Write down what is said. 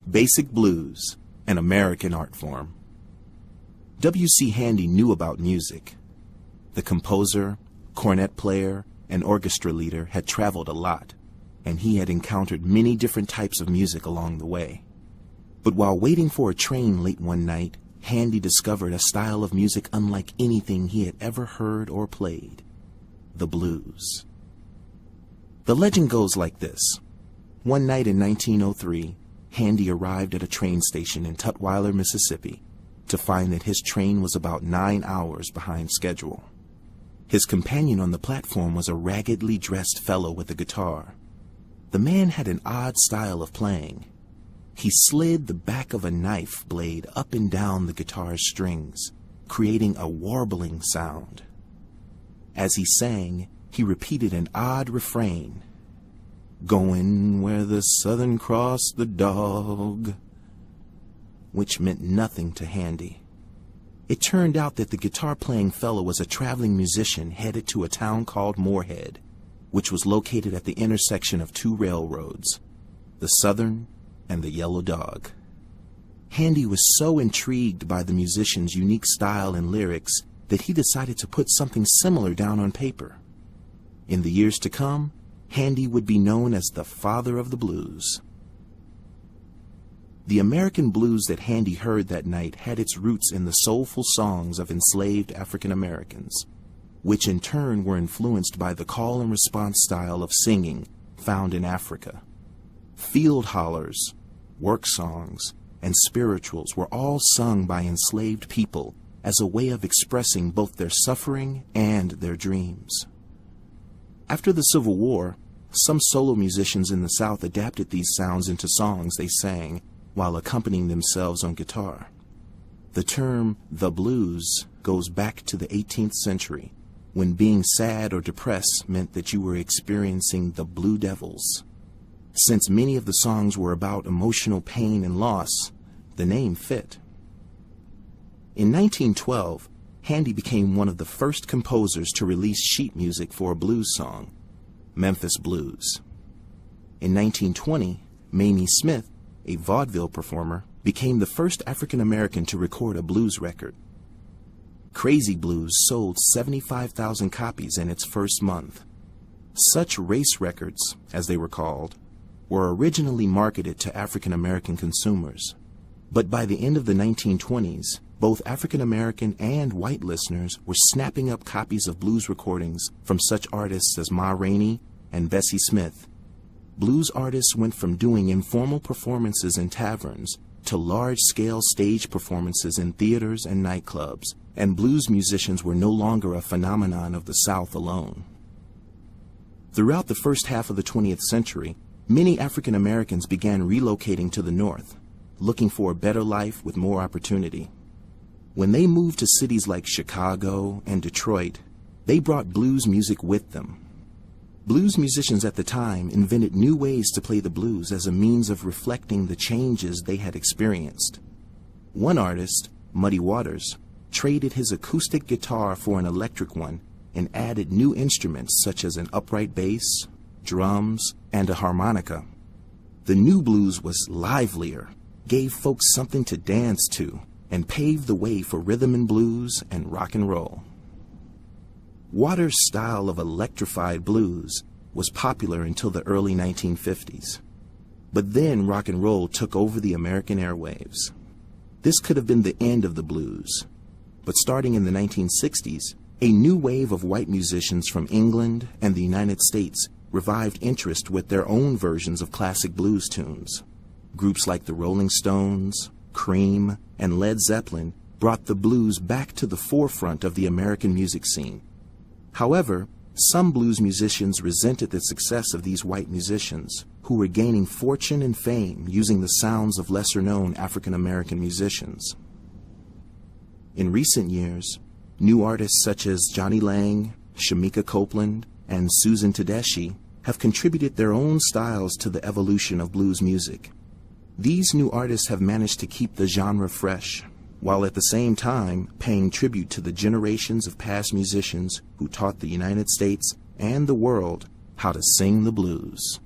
Basic blues, an American art form. W.C. Handy knew about music. The composer, cornet player, and orchestra leader had traveled a lot, and he had encountered many different types of music along the way. But while waiting for a train late one night, Handy discovered a style of music unlike anything he had ever heard or played: the blues. The legend goes like this. One night in 1903, Handy arrived at a train station in Tutwiler, Mississippi, to find that his train was about 9 hours behind schedule. His companion on the platform was a raggedly dressed fellow with a guitar. The man had an odd style of playing. He slid the back of a knife blade up and down the guitar's strings, creating a warbling sound. As he sang, he repeated an odd refrain: "Going where the Southern Cross the dog," which meant nothing to Handy. It turned out that the guitar-playing fellow was a traveling musician headed to a town called Moorhead, which was located at the intersection of two railroads, the Southern and the Yellow Dog. Handy was so intrigued by the musician's unique style and lyrics that he decided to put something similar down on paper. In the years to come, Handy would be known as the father of the blues. The American blues that Handy heard that night had its roots in the soulful songs of enslaved African Americans, which in turn were influenced by the call and response style of singing found in Africa. Field hollers, work songs, and spirituals were all sung by enslaved people as a way of expressing both their suffering and their dreams. After the Civil War, some solo musicians in the South adapted these sounds into songs they sang while accompanying themselves on guitar. The term "the blues" goes back to the 18th century, when being sad or depressed meant that you were experiencing the blue devils. Since many of the songs were about emotional pain and loss, the name fit. In 1912, Handy became one of the first composers to release sheet music for a blues song, Memphis Blues. In 1920, Mamie Smith, a vaudeville performer, became the first African American to record a blues record. Crazy Blues sold 75,000 copies in its first month. Such race records, as they were called, were originally marketed to African American consumers, but by the end of the 1920s, both African American and white listeners were snapping up copies of blues recordings from such artists as Ma Rainey and Bessie Smith. Blues artists went from doing informal performances in taverns to large-scale stage performances in theaters and nightclubs, and blues musicians were no longer a phenomenon of the South alone. Throughout the first half of the 20th century, many African Americans began relocating to the North, looking for a better life with more opportunity. When they moved to cities like Chicago and Detroit, they brought blues music with them. Blues musicians at the time invented new ways to play the blues as a means of reflecting the changes they had experienced. One artist, Muddy Waters, traded his acoustic guitar for an electric one and added new instruments such as an upright bass, drums, and a harmonica. The new blues was livelier, gave folks something to dance to, and paved the way for rhythm and blues and rock and roll. Waters' style of electrified blues was popular until the early 1950s. But then rock and roll took over the American airwaves. This could have been the end of the blues. But starting in the 1960s, a new wave of white musicians from England and the United States revived interest with their own versions of classic blues tunes. Groups like the Rolling Stones, Cream, and Led Zeppelin brought the blues back to the forefront of the American music scene. However, some blues musicians resented the success of these white musicians, who were gaining fortune and fame using the sounds of lesser-known African American musicians. In recent years, new artists such as Johnny Lang, Shamika Copeland, and Susan Tedeschi have contributed their own styles to the evolution of blues music. These new artists have managed to keep the genre fresh, while at the same time paying tribute to the generations of past musicians who taught the United States and the world how to sing the blues.